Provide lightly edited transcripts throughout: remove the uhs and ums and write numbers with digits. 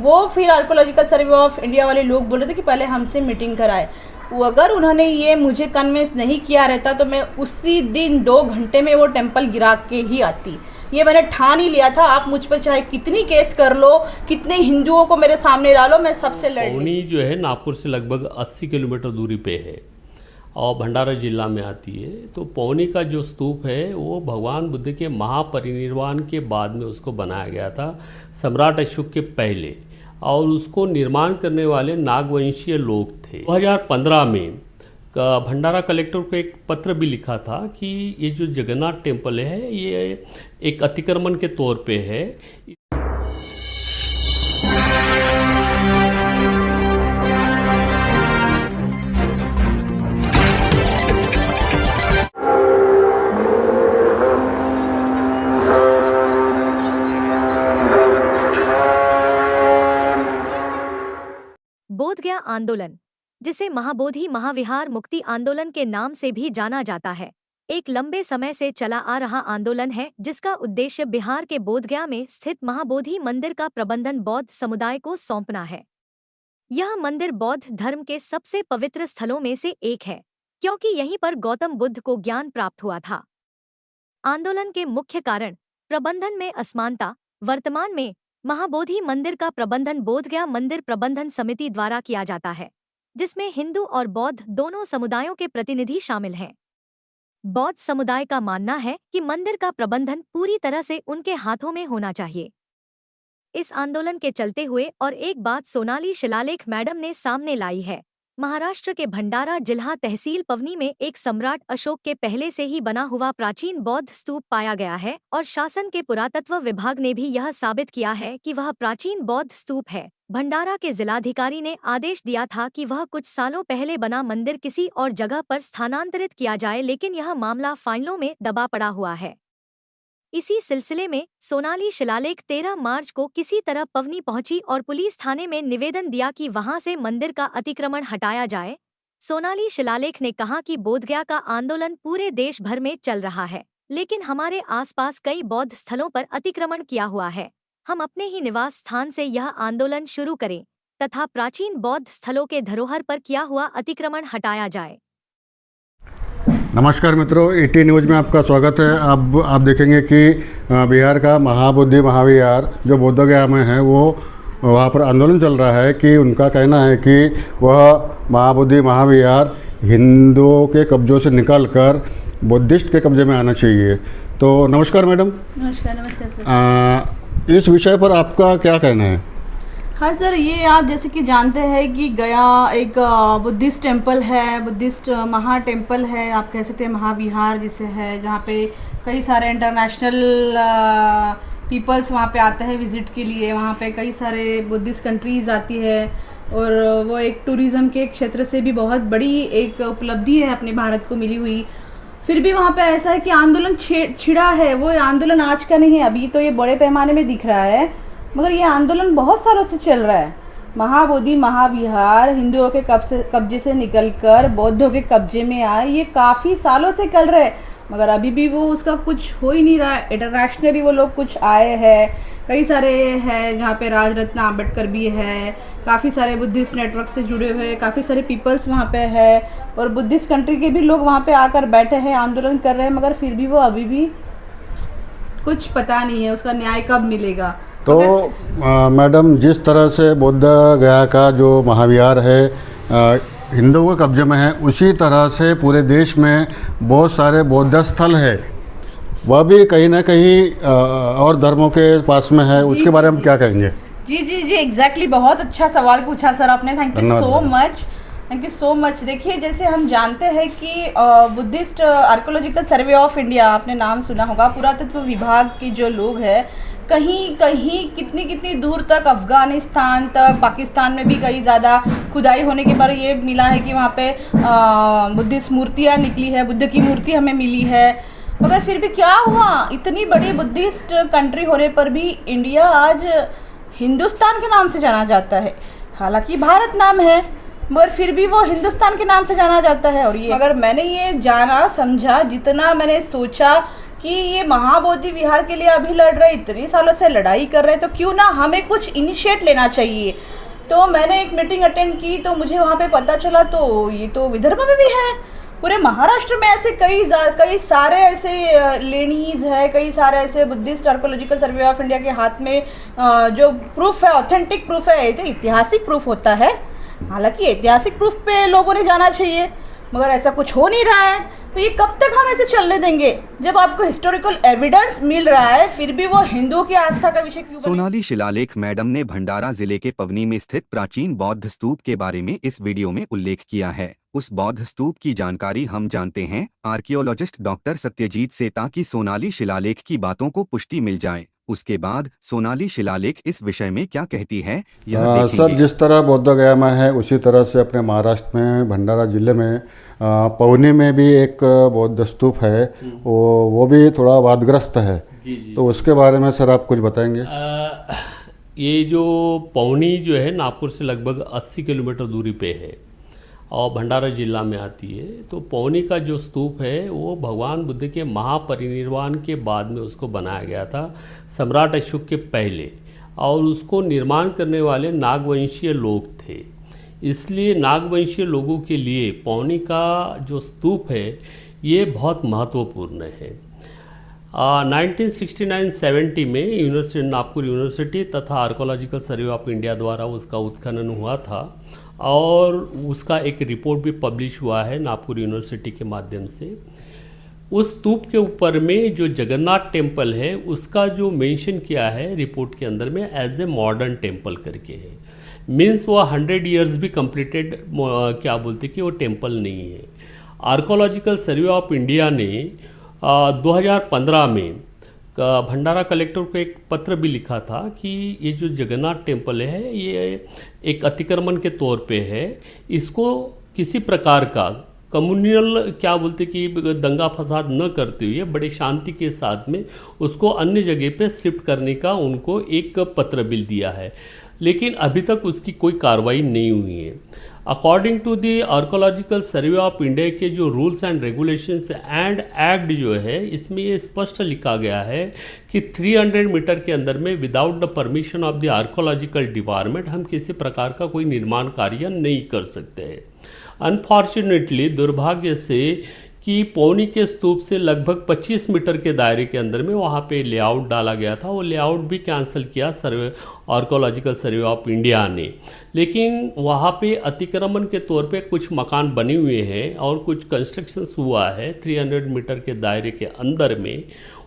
वो फिर archaeological survey of India वाले लोग बोल रहे थे कि पहले हमसे मीटिंग कराए। वो अगर उन्होंने ये मुझे कन्विंस नहीं किया रहता तो मैं उसी दिन 2 घंटे में वो टेम्पल गिरा के ही आती। ये मैंने ठान ही लिया था, आप मुझ पर चाहे कितनी केस कर लो, कितने हिंदुओं को मेरे सामने डालो, मैं सबसे लड़ लूंगी। पौनी जो है नागपुर से लगभग 80 किलोमीटर दूरी पे है और भंडारा जिला में आती है। तो पौनी का जो स्तूप है वो भगवान बुद्ध के महापरिनिर्वाण के बाद में उसको बनाया गया था, सम्राट अशोक के पहले, और उसको निर्माण करने वाले नागवंशीय लोग थे। 2015 में भंडारा कलेक्टर को एक पत्र भी लिखा था कि ये जो जगन्नाथ टेम्पल है ये एक अतिक्रमण के तौर पे है। बोधगया आंदोलन, जिसे महाबोधि महाविहार मुक्ति आंदोलन के नाम से भी जाना जाता है, एक लंबे समय से चला आ रहा आंदोलन है जिसका उद्देश्य बिहार के बोधगया में स्थित महाबोधि मंदिर का प्रबंधन बौद्ध समुदाय को सौंपना है। यह मंदिर बौद्ध धर्म के सबसे पवित्र स्थलों में से एक है, क्योंकि यहीं पर गौतम बुद्ध को ज्ञान प्राप्त हुआ था। आंदोलन के मुख्य कारण प्रबंधन में असमानता। वर्तमान में महाबोधि मंदिर का प्रबंधन बोधगया मंदिर प्रबंधन समिति द्वारा किया जाता है, जिसमें हिंदू और बौद्ध दोनों समुदायों के प्रतिनिधि शामिल हैं। बौद्ध समुदाय का मानना है कि मंदिर का प्रबंधन पूरी तरह से उनके हाथों में होना चाहिए। इस आंदोलन के चलते हुए और एक बात सोनाली शिलालेख मैडम ने सामने लाई है। महाराष्ट्र के भंडारा जिला तहसील पवनी में एक सम्राट अशोक के पहले से ही बना हुआ प्राचीन बौद्ध स्तूप पाया गया है और शासन के पुरातत्व विभाग ने भी यह साबित किया है कि वह प्राचीन बौद्ध स्तूप है। भंडारा के जिलाधिकारी ने आदेश दिया था कि वह कुछ सालों पहले बना मंदिर किसी और जगह पर स्थानांतरित किया जाए, लेकिन यह मामला फाइलों में दबा पड़ा हुआ है। इसी सिलसिले में सोनाली शिलालेख 13 मार्च को किसी तरह पवनी पहुंची और पुलिस थाने में निवेदन दिया कि वहां से मंदिर का अतिक्रमण हटाया जाए। सोनाली शिलालेख ने कहा कि बोधगया का आंदोलन पूरे देश भर में चल रहा है, लेकिन हमारे आसपास कई बौद्ध स्थलों पर अतिक्रमण किया हुआ है। हम अपने ही निवास स्थान से यह आंदोलन शुरू करें तथा प्राचीन बौद्ध स्थलों के धरोहर पर किया हुआ अतिक्रमण हटाया जाए। नमस्कार मित्रों, ET न्यूज़ में आपका स्वागत है। अब आप देखेंगे कि बिहार का महाबोधि महाविहार जो बोधगया में है वो वहाँ पर आंदोलन चल रहा है कि उनका कहना है कि वह महाबोधि महाविहार हिंदुओं के कब्जों से निकालकर बुद्धिस्ट के कब्जे में आना चाहिए। तो नमस्कार मैडम। नमस्कार। नमस्कार सर। इस विषय पर आपका क्या कहना है? हाँ सर, ये आप जैसे कि जानते हैं कि गया एक बुद्धिस्ट टेम्पल है, बुद्धिस्ट महा टेम्पल है, आप कह सकते हैं महाविहार जिसे है, जहाँ पे कई सारे इंटरनेशनल पीपल्स वहाँ पे आते हैं विज़िट के लिए। वहाँ पे कई सारे बुद्धिस्ट कंट्रीज़ आती है और वो एक टूरिज़्म के क्षेत्र से भी बहुत बड़ी एक उपलब्धि है अपने भारत को मिली हुई। फिर भी वहाँ पे ऐसा है कि आंदोलन छिड़ा है। वो आंदोलन आज का नहीं है, अभी तो ये बड़े पैमाने में दिख रहा है, मगर ये आंदोलन बहुत सालों से चल रहा है। महाबोधि महाविहार हिंदुओं के कब्जे से निकलकर बौद्धों के कब्जे में आए, ये काफ़ी सालों से चल रहे, मगर अभी भी वो उसका कुछ हो ही नहीं रहा। इंटरनेशनली वो लोग कुछ आए हैं, कई सारे हैं जहाँ पे राजरत्न आम्बेडकर भी है, काफ़ी सारे बुद्धिस्ट नेटवर्क से जुड़े हुए काफ़ी सारे पीपल्स वहाँ पे है और बुद्धिस्ट कंट्री के भी लोग वहाँ पे आकर बैठे हैं, आंदोलन कर रहे हैं, मगर फिर भी वो अभी भी कुछ पता नहीं है उसका न्याय कब मिलेगा। तो मैडम, जिस तरह से बोधगया का जो महाविहार है हिंदुओं के कब्जे में है, उसी तरह से पूरे देश में बहुत सारे बौद्ध स्थल है, वह भी कहीं ना कहीं और धर्मों के पास में है। उसके बारे में क्या कहेंगे? जी जी जी, एग्जैक्टली, बहुत अच्छा सवाल पूछा सर आपने। Thank you so much, thank you so much. देखिए, जैसे हम जानते हैं कि Buddhist archaeological survey of India, आपने नाम सुना होगा, पुरातत्व विभाग के जो लोग हैं, कहीं कहीं कितनी दूर तक अफ़गानिस्तान तक, पाकिस्तान में भी कई ज़्यादा खुदाई होने के बाद ये मिला है कि वहाँ पे बुद्धिस्ट मूर्तियाँ निकली है, बुद्ध की मूर्ति हमें मिली है। मगर फिर भी क्या हुआ, इतनी बड़ी बुद्धिस्ट कंट्री होने पर भी इंडिया आज हिंदुस्तान के नाम से जाना जाता है। हालांकि भारत नाम है, मगर फिर भी वो हिंदुस्तान के नाम से जाना जाता है। और ये अगर मैंने ये जाना समझा, जितना मैंने सोचा कि ये महाबोधि विहार के लिए अभी लड़ रहे, इतने सालों से लड़ाई कर रहे, तो क्यों ना हमें कुछ इनिशिएट लेना चाहिए। तो मैंने एक मीटिंग अटेंड की तो मुझे वहाँ पे पता चला तो ये तो विदर्भ में भी है, पूरे महाराष्ट्र में ऐसे कई सारे ऐसे लेणीज है, कई सारे ऐसे Buddhist archaeological survey of India के हाथ में जो प्रूफ है, ऑथेंटिक प्रूफ है, तो ऐतिहासिक प्रूफ होता है। हालांकि ऐतिहासिक प्रूफ पे लोगों ने जाना चाहिए, मगर ऐसा कुछ हो नहीं रहा है। तो ये कब तक हम ऐसे चलने देंगे जब आपको हिस्टोरिकल एविडेंस मिल रहा है, फिर भी वो हिंदुओं की आस्था का विषय क्यों बने? सोनाली शिलालेख मैडम ने भंडारा जिले के पवनी में स्थित प्राचीन बौद्ध स्तूप के बारे में इस वीडियो में उल्लेख किया है। उस बौद्ध स्तूप की जानकारी हम जानते हैं आर्कियोलॉजिस्ट डॉक्टर सत्यजीत से, ताकि सोनाली शिलालेख की बातों को पुष्टि मिल जाए। उसके बाद सोनाली शिलालेख इस विषय में क्या कहती है यह देखेंगे। सर, जिस तरह बोध गया में है उसी तरह से अपने महाराष्ट्र में भंडारा जिले में पवनी में भी एक बौद्ध स्तूप है, वो भी थोड़ा वादग्रस्त है। जी जी। तो उसके बारे में सर आप कुछ बताएंगे? ये जो पवनी जो है नागपुर से लगभग 80 किलोमीटर दूरी पे है और भंडारा जिला में आती है। तो पवनी का जो स्तूप है वो भगवान बुद्ध के महापरिनिर्वाण के बाद में उसको बनाया गया था, सम्राट अशोक के पहले, और उसको निर्माण करने वाले नागवंशीय लोग थे। इसलिए नागवंशीय लोगों के लिए पवनी का जो स्तूप है ये बहुत महत्वपूर्ण है। 1969-70 में यूनिवर्सिटी, नागपुर यूनिवर्सिटी तथा आर्कोलॉजिकल सर्वे ऑफ इंडिया द्वारा उसका उत्खनन हुआ था और उसका एक रिपोर्ट भी पब्लिश हुआ है नागपुर यूनिवर्सिटी के माध्यम से। उस स्तूप के ऊपर में जो जगन्नाथ टेम्पल है उसका जो मेंशन किया है रिपोर्ट के अंदर में एज ए मॉडर्न टेम्पल करके है। मीन्स वो 100 ईयर्स भी कंप्लीटेड क्या बोलते कि वो टेम्पल नहीं है। आर्कोलॉजिकल सर्वे ऑफ इंडिया ने 2015 में भंडारा कलेक्टर को एक पत्र भी लिखा था कि ये जो जगन्नाथ टेम्पल है ये एक अतिक्रमण के तौर पे है, इसको किसी प्रकार का कम्युनल क्या बोलते कि दंगा फसाद न करते हुए बड़े शांति के साथ में उसको अन्य जगह पे शिफ्ट करने का उनको एक पत्र भी दिया है, लेकिन अभी तक उसकी कोई कार्रवाई नहीं हुई है। According to the archaeological survey of India के जो rules and regulations and act जो है इसमें ये स्पष्ट लिखा गया है कि 300 मीटर के अंदर में without the permission of the archaeological department हम किसी प्रकार का कोई निर्माण कार्य नहीं कर सकते हैं। अनफॉर्चुनेटली, दुर्भाग्य से कि पौनी के स्तूप से लगभग 25 मीटर के दायरे के अंदर में वहाँ पे लेआउट डाला गया था, वो लेआउट भी कैंसिल किया सर्वे आर्कोलॉजिकल सर्वे ऑफ इंडिया ने। लेकिन वहाँ पे अतिक्रमण के तौर पे कुछ मकान बने हुए हैं और कुछ कंस्ट्रक्शंस हुआ है 300 मीटर के दायरे के अंदर में।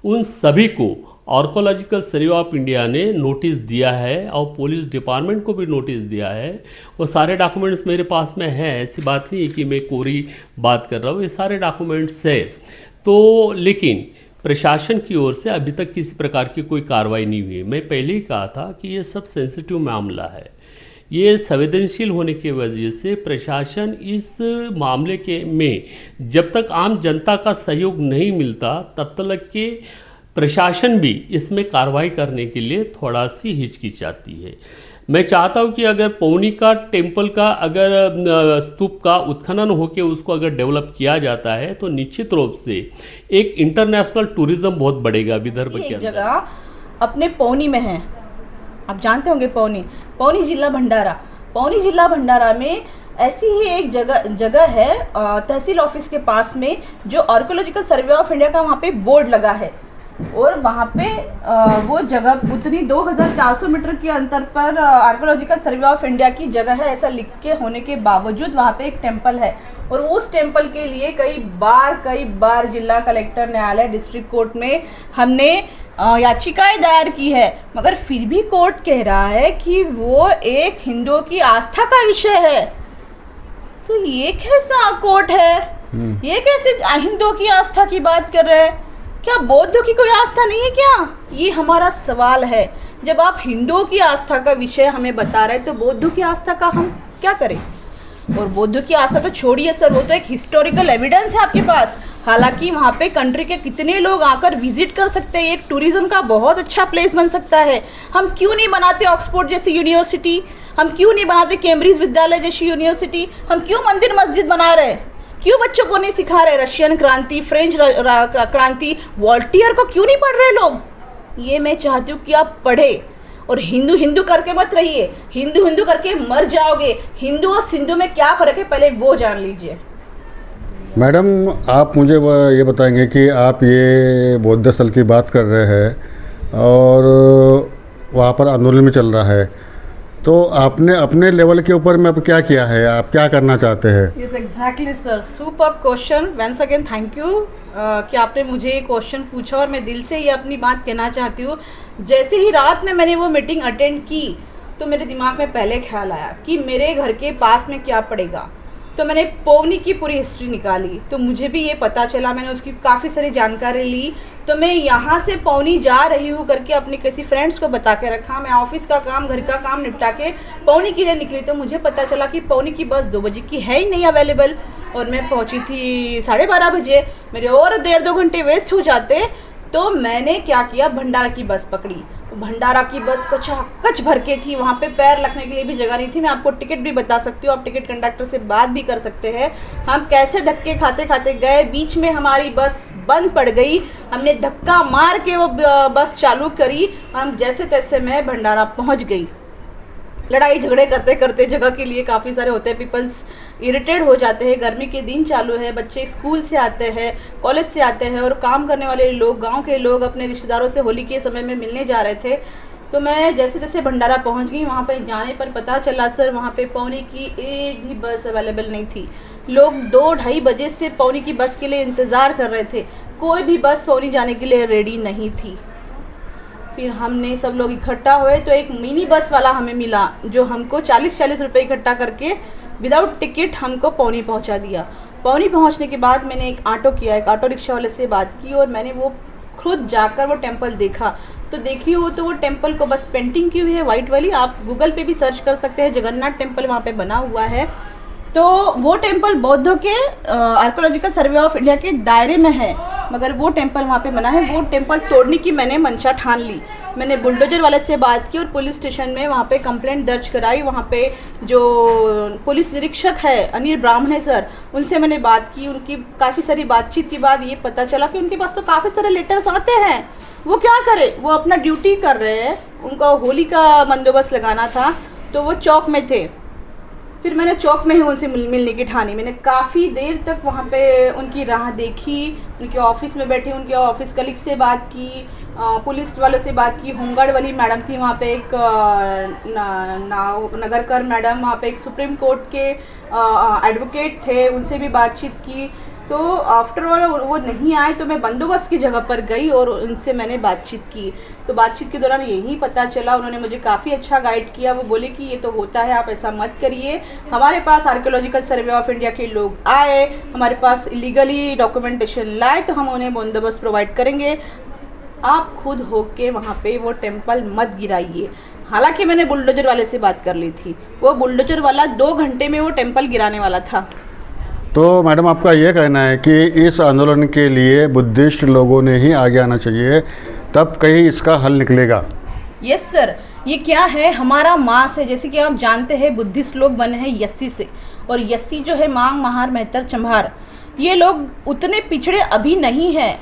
उन सभी को आर्कोलॉजिकल सर्वे ऑफ इंडिया ने नोटिस दिया है और पुलिस डिपार्टमेंट को भी नोटिस दिया है। वो सारे डॉक्यूमेंट्स मेरे पास में हैं, ऐसी बात नहीं है कि मैं कोरी बात कर रहा हूँ, ये सारे डॉक्यूमेंट्स है। तो लेकिन प्रशासन की ओर से अभी तक किसी प्रकार की कोई कार्रवाई नहीं हुई। मैं पहले ही कहा था कि ये सब सेंसिटिव मामला है, ये संवेदनशील होने की वजह से प्रशासन इस मामले के में जब तक आम जनता का सहयोग नहीं मिलता तब तक के प्रशासन भी इसमें कार्रवाई करने के लिए थोड़ा सी हिचकिचाती है। मैं चाहता हूँ कि अगर पौनी का टेम्पल का अगर स्तूप का उत्खनन होकर उसको अगर डेवलप किया जाता है तो निश्चित रूप से एक इंटरनेशनल टूरिज्म बहुत बढ़ेगा विदर्भ के अंदर। जगह अपने पौनी में है, आप जानते होंगे पौनी जिला भंडारा। पौनी जिला भंडारा में ऐसी ही एक जगह है तहसील ऑफिस के पास में, जो आर्कोलॉजिकल सर्वे ऑफ इंडिया का वहाँ पे बोर्ड लगा है और वहाँ पे वो जगह उतनी 2400 मीटर के अंतर पर आर्कोलॉजिकल सर्वे ऑफ इंडिया की जगह है, ऐसा लिख के होने के बावजूद वहाँ पे एक टेम्पल है। और उस टेम्पल के लिए कई बार जिला कलेक्टर, न्यायालय, डिस्ट्रिक्ट कोर्ट में हमने याचिकाएं दायर की है, मगर फिर भी कोर्ट कह रहा है कि वो एक हिंदुओं की आस्था का विषय है। तो ये कैसा कोर्ट है? ये कैसे हिंदुओं की आस्था की बात कर रहे हैं? क्या बौद्धों की कोई आस्था नहीं है क्या? ये हमारा सवाल है। जब आप हिंदुओं की आस्था का विषय हमें बता रहे तो बौद्धों की आस्था का हम क्या करें? और बौद्धों की आस्था तो छोड़िए सर, वो तो एक हिस्टोरिकल एविडेंस है आपके पास। हालांकि वहाँ पे कंट्री के कितने लोग आकर विजिट कर सकते हैं, एक टूरिज्म का बहुत अच्छा प्लेस बन सकता है। हम क्यों नहीं बनाते ऑक्सफोर्ड जैसी यूनिवर्सिटी? हम क्यों नहीं बनाते कैम्ब्रिज विद्यालय जैसी यूनिवर्सिटी? हम क्यों मंदिर मस्जिद बना रहे? क्यों बच्चों को नहीं सिखा रहे रशियन क्रांति, फ्रेंच क्रांति, वॉल्टियर को क्यों नहीं पढ़ रहे लोग? ये मैं चाहती हूँ कि आप पढ़े और हिंदू हिंदू करके मत रहिए, हिंदू हिंदू करके मर जाओगे। हिंदू और सिंधु में क्या फ़र्क है पहले वो जान लीजिए। मैडम, आप मुझे ये बताएंगे कि आप ये बौद्ध स्थल की बात कर रहे हैं और वहाँ पर आंदोलन में चल रहा है, तो आपने अपने लेवल के ऊपर में अब क्या किया है, आप क्या करना चाहते हैं? Yes exactly sir, super question, once again thank you कि आपने मुझे ये क्वेश्चन पूछा और मैं दिल से ये अपनी बात कहना चाहती हूँ। जैसे ही रात में मैंने वो मीटिंग अटेंड की तो मेरे दिमाग में पहले ख्याल आया कि मेरे घर के पास में क्या पड़ेगा। तो मैंने पौनी की पूरी हिस्ट्री निकाली तो मुझे भी ये पता चला, मैंने उसकी काफ़ी सारी जानकारी ली। तो मैं यहाँ से पौनी जा रही हूँ करके अपने किसी फ्रेंड्स को बता के रखा। मैं ऑफिस का काम, घर का काम निपटा के पौनी के लिए निकली तो मुझे पता चला कि पौनी की बस 2 बजे की है ही नहीं अवेलेबल और मैं पहुँची थी 12:30 बजे। मेरे और 1.5-2 घंटे वेस्ट हो जाते। तो मैंने क्या किया, भंडारा की बस पकड़ी। तो भंडारा की बस कच भर के थी, वहाँ पे पैर रखने के लिए भी जगह नहीं थी। मैं आपको टिकट भी बता सकती हूँ, आप टिकट कंडक्टर से बात भी कर सकते हैं। हम कैसे धक्के खाते खाते गए, बीच में हमारी बस बंद पड़ गई। हमने धक्का मार के वो बस चालू करी और हम जैसे तैसे मैं भंडारा पहुँच गई। लड़ाई झगड़े करते करते, जगह के लिए काफ़ी सारे होते हैं, पीपल्स इरिटेट हो जाते हैं। गर्मी के दिन चालू है, बच्चे स्कूल से आते हैं, कॉलेज से आते हैं और काम करने वाले लोग, गांव के लोग अपने रिश्तेदारों से होली के समय में मिलने जा रहे थे। तो मैं जैसे तैसे भंडारा पहुंच गई। वहां पे जाने पर पता चला सर वहां पे पौनी की एक भी बस अवेलेबल नहीं थी। लोग 2-2:30 बजे से पौनी की बस के लिए इंतज़ार कर रहे थे, कोई भी बस पौनी जाने के लिए रेडी नहीं थी। फिर हमने सब लोग इकट्ठा हुए तो एक मिनी बस वाला हमें मिला जो हमको 40-40 रुपये इकट्ठा करके विदाउट टिकट हमको पौनी पहुंचा दिया। पौनी पहुंचने के बाद मैंने एक ऑटो किया, एक ऑटो रिक्शा वाले से बात की और मैंने वो खुद जाकर वो टेम्पल देखा। तो देखिए वो टेम्पल को बस पेंटिंग की हुई है वाइट वाली, आप गूगल पे भी सर्च कर सकते हैं, जगन्नाथ टेम्पल वहाँ पे बना हुआ है। तो वो टेम्पल बौद्धों के आर्कोलॉजिकल सर्वे ऑफ इंडिया के दायरे में है, मगर वो टेम्पल वहाँ पे बना है। वो टेम्पल तोड़ने की मैंने मंशा ठान ली। मैंने बुलडोजर वाले से बात की और पुलिस स्टेशन में वहाँ पे कंप्लेंट दर्ज कराई। वहाँ पे जो पुलिस निरीक्षक है अनिल ब्राह्मणे सर, उनसे मैंने बात की। उनकी काफ़ी सारी बातचीत के बाद ये पता चला कि उनके पास तो काफ़ी सारे लेटर्स आते हैं, वो क्या करे, वो अपना ड्यूटी कर रहे हैं। उनका होली का बंदोबस्त लगाना था तो वो चौक में थे। फिर मैंने चौक में ही उनसे मिलने की ठानी। मैंने काफ़ी देर तक वहाँ पे उनकी राह देखी, उनके ऑफिस में बैठी, उनके ऑफिस कलीग से बात की, पुलिस वालों से बात की। होमगार्ड वाली मैडम थी वहाँ पे, एक नगरकर मैडम, वहाँ पे एक सुप्रीम कोर्ट के एडवोकेट थे, उनसे भी बातचीत की। तो आफ्टर ऑल वो नहीं आए तो मैं बंदोबस्त की जगह पर गई और उनसे मैंने बातचीत की। तो बातचीत के दौरान यही पता चला, उन्होंने मुझे काफ़ी अच्छा गाइड किया। वो बोले कि ये तो होता है, आप ऐसा मत करिए। हमारे पास आर्कियोलॉजिकल सर्वे ऑफ इंडिया के लोग आए, हमारे पास इलीगली डॉक्यूमेंटेशन लाए तो हम उन्हें बंदोबस्त प्रोवाइड करेंगे, आप खुद होके वहाँ पे वो टेम्पल मत गिराइए। हालांकि मैंने बुलडोजर वाले से बात कर ली थी, वो बुलडोजर वाला 2 घंटे में वो टेम्पल गिराने वाला था। तो मैडम, आपका ये कहना है कि इस आंदोलन के लिए बुद्धिस्ट लोगों ने ही आगे आना चाहिए, तब कहीं इसका हल निकलेगा? यस सर, ये क्या है, हमारा मास है। जैसे कि आप जानते हैं बुद्धिस्ट लोग बने हैं यस्सी से, और यस्सी जो है मांग, महार, मेहतर, चंभार, ये लोग उतने पिछड़े अभी नहीं है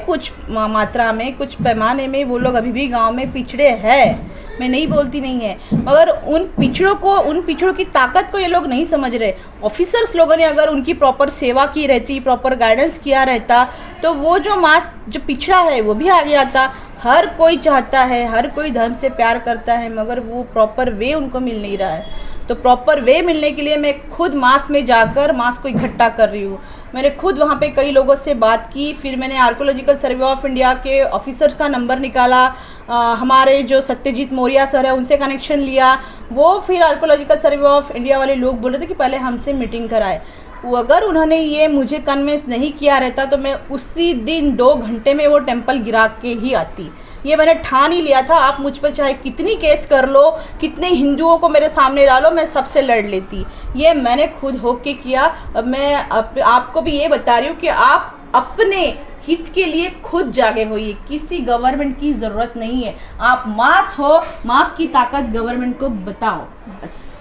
कुछ मात्रा में, कुछ पैमाने में वो लोग अभी भी गांव में पिछड़े हैं, मैं नहीं बोलती नहीं है, मगर उन पिछड़ों की ताकत को ये लोग नहीं समझ रहे। ऑफिसर्स लोगों ने अगर उनकी प्रॉपर सेवा की रहती, प्रॉपर गाइडेंस किया रहता, तो वो जो मास जो पिछड़ा है वो भी आगे आता। हर कोई चाहता है, हर कोई धर्म से प्यार करता है, मगर वो प्रॉपर वे उनको मिल नहीं रहा है। तो प्रॉपर वे मिलने के लिए मैं खुद मास में जाकर मास को इकट्ठा कर रही हूँ। मैंने खुद वहाँ पे कई लोगों से बात की, फिर मैंने आर्कोलॉजिकल सर्वे ऑफ इंडिया के ऑफिसर्स का नंबर निकाला, हमारे जो सत्यजीत मौर्य सर है उनसे कनेक्शन लिया। वो फिर आर्कोलॉजिकल सर्वे ऑफ इंडिया वाले लोग बोल रहे थे कि पहले हमसे मीटिंग कराए। वो अगर उन्होंने ये मुझे कन्विंस नहीं किया रहता तो मैं उसी दिन 2 घंटे में वो टेम्पल गिरा के ही आती। ये मैंने ठान ही लिया था। आप मुझ पर चाहे कितनी केस कर लो, कितने हिंदुओं को मेरे सामने डालो, मैं सबसे लड़ लेती। ये मैंने खुद होके किया। अब मैं आपको भी ये बता रही हूँ कि आप अपने हित के लिए खुद जागे होइए, किसी गवर्नमेंट की ज़रूरत नहीं है। आप मास हो, मास की ताकत गवर्नमेंट को बताओ बस।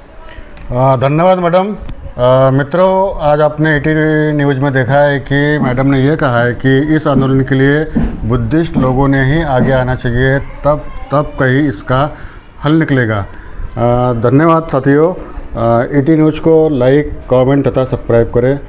धन्यवाद मैडम। मित्रों, आज आपने ET न्यूज़ में देखा है कि मैडम ने ये कहा है कि इस आंदोलन के लिए बुद्धिस्ट लोगों ने ही आगे आना चाहिए, तब कहीं इसका हल निकलेगा। धन्यवाद साथियों। ET न्यूज़ को लाइक, कमेंट तथा सब्सक्राइब करें।